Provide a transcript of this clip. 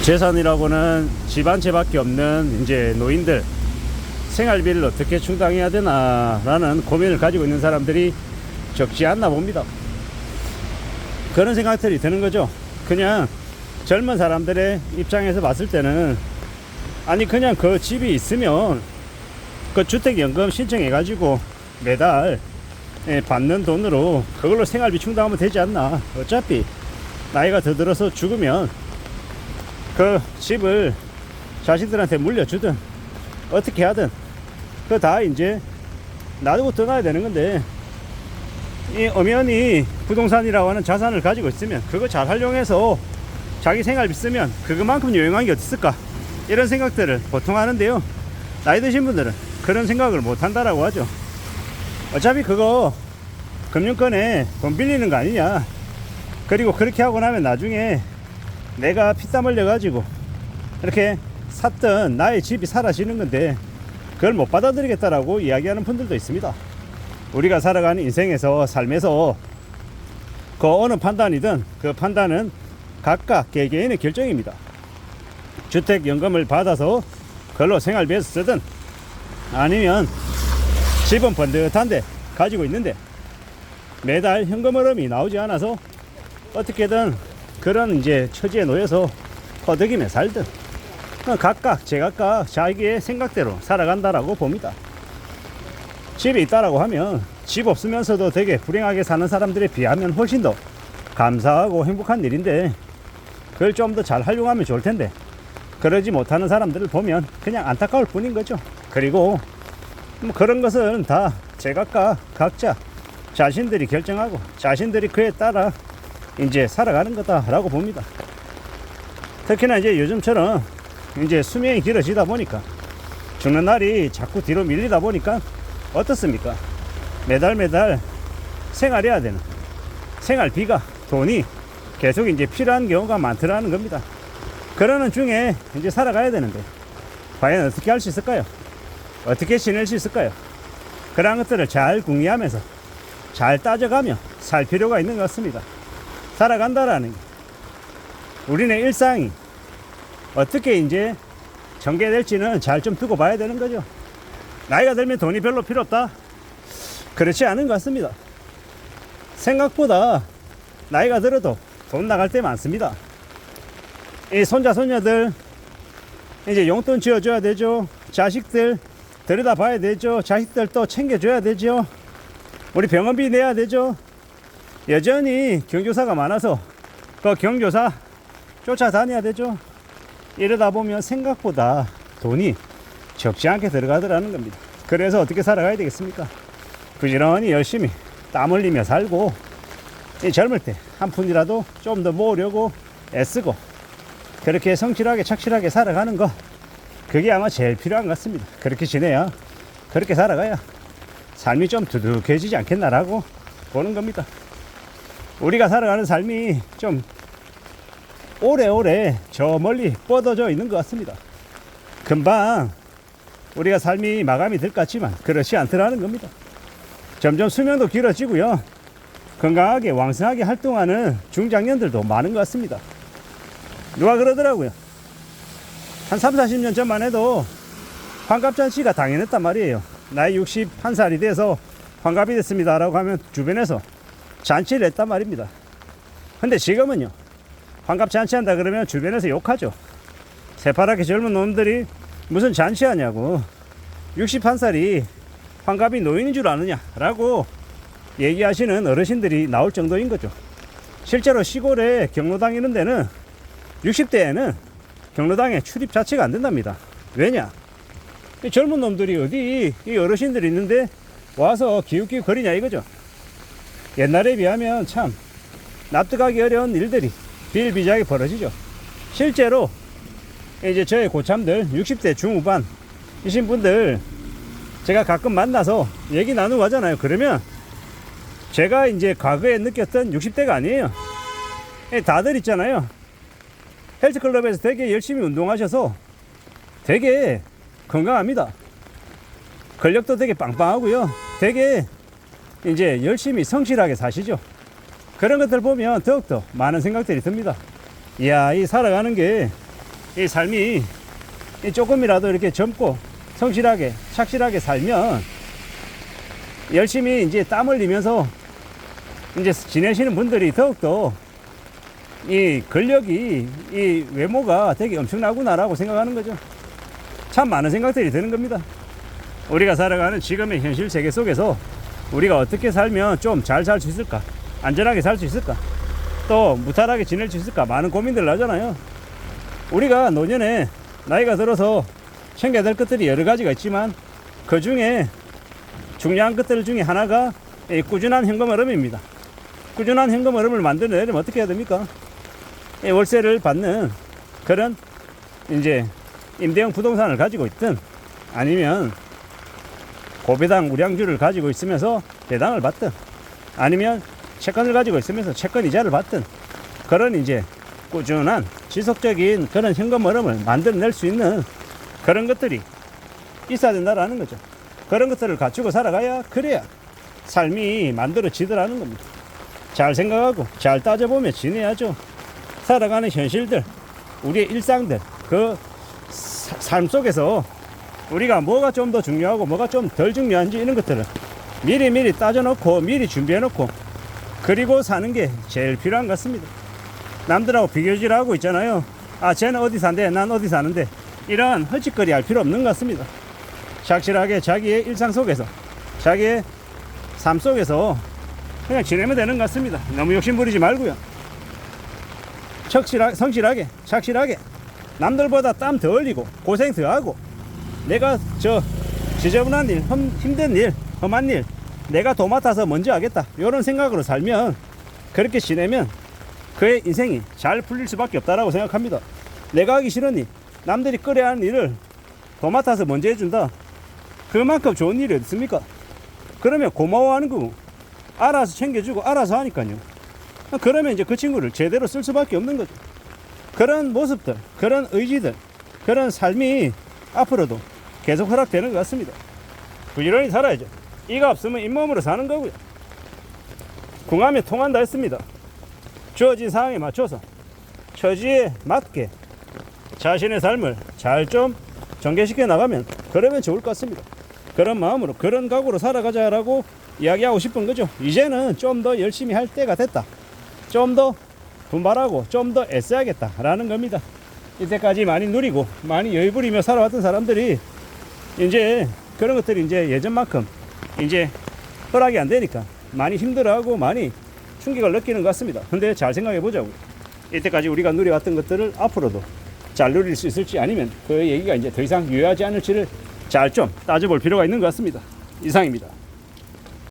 재산이라고는 집 한 채밖에 없는 이제 노인들 생활비를 어떻게 충당해야 되나 라는 고민을 가지고 있는 사람들이 적지 않나 봅니다. 그런 생각들이 드는 거죠. 그냥 젊은 사람들의 입장에서 봤을 때는 아니 그냥 그 집이 있으면 그 주택연금 신청해 가지고 매달 받는 돈으로 그걸로 생활비 충당하면 되지 않나. 어차피 나이가 더 들어서 죽으면 그 집을 자식들한테 물려주든 어떻게 하든 그 다 이제 놔두고 떠나야 되는 건데, 이 엄연히 부동산이라고 하는 자산을 가지고 있으면 그거 잘 활용해서 자기 생활비 쓰면 그것만큼 유용한 게 어디 있을까, 이런 생각들을 보통 하는데요, 나이 드신 분들은 그런 생각을 못 한다라고 하죠. 어차피 그거 금융권에 돈 빌리는 거 아니냐, 그리고 그렇게 하고 나면 나중에 내가 피땀 흘려 가지고 이렇게 샀던 나의 집이 사라지는 건데 그걸 못 받아들이겠다라고 이야기하는 분들도 있습니다. 우리가 살아가는 인생에서, 삶에서 그 어느 판단이든 그 판단은 각각 개개인의 결정입니다. 주택연금을 받아서 그걸로 생활비에서 쓰든 아니면 집은 번듯한데 가지고 있는데 매달 현금 흐름이 나오지 않아서 어떻게든 그런 이제 처지에 놓여서 허덕이며 살든 각각 제각각 자기의 생각대로 살아간다라고 봅니다. 집이 있다라고 하면 집 없으면서도 되게 불행하게 사는 사람들에 비하면 훨씬 더 감사하고 행복한 일인데 그걸 좀 더 잘 활용하면 좋을 텐데 그러지 못하는 사람들을 보면 그냥 안타까울 뿐인 거죠. 그리고 그런 것은 다 제각각 각자 자신들이 결정하고 자신들이 그에 따라 이제 살아가는 거다라고 봅니다. 특히나 이제 요즘처럼 이제 수명이 길어지다 보니까 죽는 날이 자꾸 뒤로 밀리다 보니까 어떻습니까? 매달 생활해야 되는 생활비가, 돈이 계속 이제 필요한 경우가 많더라는 겁니다. 그러는 중에 이제 살아가야 되는데 과연 어떻게 할 수 있을까요? 어떻게 지낼 수 있을까요? 그런 것들을 잘 궁리하면서 잘 따져가며 살 필요가 있는 것 같습니다. 살아간다라는 게 우리네 일상이 어떻게 이제 전개될지는 잘 좀 두고 봐야 되는 거죠. 나이가 들면 돈이 별로 필요 없다? 그렇지 않은 것 같습니다. 생각보다 나이가 들어도 돈 나갈 때 많습니다. 이 손자 손녀들 이제 용돈 지어줘야 되죠. 자식들 들여다봐야 되죠. 자식들 또 챙겨줘야 되죠. 우리 병원비 내야 되죠. 여전히 경조사가 많아서 그 경조사 쫓아다녀야 되죠. 이러다 보면 생각보다 돈이 적지 않게 들어가더라는 겁니다. 그래서 어떻게 살아가야 되겠습니까? 부지런히 열심히 땀 흘리며 살고 이 젊을 때 한 푼이라도 좀 더 모으려고 애쓰고 그렇게 성실하게 착실하게 살아가는 거, 그게 아마 제일 필요한 것 같습니다. 그렇게 지내야, 그렇게 살아가야 삶이 좀 두둑해지지 않겠나라고 보는 겁니다. 우리가 살아가는 삶이 좀 오래오래 저 멀리 뻗어져 있는 것 같습니다. 금방 우리가 삶이 마감이 될 것 같지만 그렇지 않더라는 겁니다. 점점 수명도 길어지고요, 건강하게 왕성하게 활동하는 중장년들도 많은 것 같습니다. 누가 그러더라고요. 한 3, 40년 전만 해도 환갑잔치가 당연했단 말이에요. 나이 61살이 돼서 환갑이 됐습니다 라고 하면 주변에서 잔치를 했단 말입니다. 근데 지금은요, 환갑 잔치한다 그러면 주변에서 욕하죠. 새파랗게 젊은 놈들이 무슨 잔치하냐고, 61살이 환갑이 노인인 줄 아느냐 라고 얘기하시는 어르신들이 나올 정도인 거죠. 실제로 시골에 경로당 이런 데는 60대에는 경로당에 출입 자체가 안 된답니다. 왜냐? 이 젊은 놈들이 어디 이 어르신들이 있는데 와서 기웃기웃 거리냐 이거죠. 옛날에 비하면 참 납득하기 어려운 일들이 비일비재하게 벌어지죠. 실제로 이제 저의 고참들 60대 중후반이신 분들 제가 가끔 만나서 얘기 나누고 하잖아요. 그러면 제가 이제 과거에 느꼈던 60대가 아니에요. 다들 있잖아요, 헬스클럽에서 되게 열심히 운동하셔서 되게 건강합니다. 근력도 되게 빵빵하고요, 되게 이제 열심히 성실하게 사시죠. 그런 것들 보면 더욱더 많은 생각들이 듭니다. 이야, 이 살아가는 게 이 삶이 이 조금이라도 이렇게 젊고 성실하게 착실하게 살면 열심히 이제 땀 흘리면서 이제 지내시는 분들이 더욱더 이 근력이 이 외모가 되게 엄청나구나라고 생각하는 거죠. 참 많은 생각들이 드는 겁니다. 우리가 살아가는 지금의 현실 세계 속에서 우리가 어떻게 살면 좀 잘 살 수 있을까, 안전하게 살 수 있을까, 또 무탈하게 지낼 수 있을까, 많은 고민들 하잖아요. 우리가 노년에 나이가 들어서 챙겨야 될 것들이 여러 가지가 있지만 그 중에 중요한 것들 중에 하나가 이 꾸준한 현금 흐름입니다. 꾸준한 현금 흐름을 만들어내려면 어떻게 해야 됩니까? 이 월세를 받는 그런 이제 임대형 부동산을 가지고 있든 아니면 고배당 우량주를 가지고 있으면서 배당을 받든 아니면 채권을 가지고 있으면서 채권 이자를 받든 그런 이제 꾸준한 지속적인 그런 현금 흐름을 만들어낼 수 있는 그런 것들이 있어야 된다라는 거죠. 그런 것들을 갖추고 살아가야 그래야 삶이 만들어지더라는 겁니다. 잘 생각하고 잘 따져보며 지내야죠. 살아가는 현실들, 우리의 일상들, 그 삶 속에서 우리가 뭐가 좀 더 중요하고 뭐가 좀 덜 중요한지 이런 것들을 미리 따져놓고 미리 준비해놓고 그리고 사는 게 제일 필요한 것 같습니다. 남들하고 비교질하고 있잖아요. 아, 쟤는 어디 산대, 난 어디 사는데, 이런 헐짓거리 할 필요 없는 것 같습니다. 착실하게 자기의 일상 속에서 자기의 삶 속에서 그냥 지내면 되는 것 같습니다. 너무 욕심 부리지 말고요. 성실하게 착실하게 남들보다 땀 더 흘리고 고생 더 하고 내가 저 지저분한 일, 힘든 일, 험한 일 내가 도맡아서 먼저 하겠다, 이런 생각으로 살면, 그렇게 지내면 그의 인생이 잘 풀릴 수밖에 없다라고 생각합니다. 내가 하기 싫은 일, 남들이 끌어야 하는 일을 도맡아서 먼저 해준다, 그만큼 좋은 일이 어디 있습니까? 그러면 고마워하는 거고 알아서 챙겨주고 알아서 하니까요. 그러면 이제 그 친구를 제대로 쓸 수밖에 없는 거죠. 그런 모습들, 그런 의지들, 그런 삶이 앞으로도 계속 허락되는 것 같습니다. 부지런히 살아야죠. 이가 없으면 잇몸으로 사는 거고요. 궁하면 통한다 했습니다. 주어진 상황에 맞춰서 처지에 맞게 자신의 삶을 잘 좀 전개시켜 나가면 그러면 좋을 것 같습니다. 그런 마음으로 그런 각오로 살아가자라고 이야기하고 싶은 거죠. 이제는 좀 더 열심히 할 때가 됐다, 좀 더 분발하고 좀 더 애써야겠다라는 겁니다. 이때까지 많이 누리고 많이 여유 부리며 살아왔던 사람들이 이제 그런 것들이 이제 예전만큼 이제 허락이 안 되니까 많이 힘들어하고 많이 충격을 느끼는 것 같습니다. 근데 잘 생각해 보자고요. 이때까지 우리가 누려왔던 것들을 앞으로도 잘 누릴 수 있을지, 아니면 그 얘기가 이제 더 이상 유효하지 않을지를 잘 좀 따져볼 필요가 있는 것 같습니다. 이상입니다.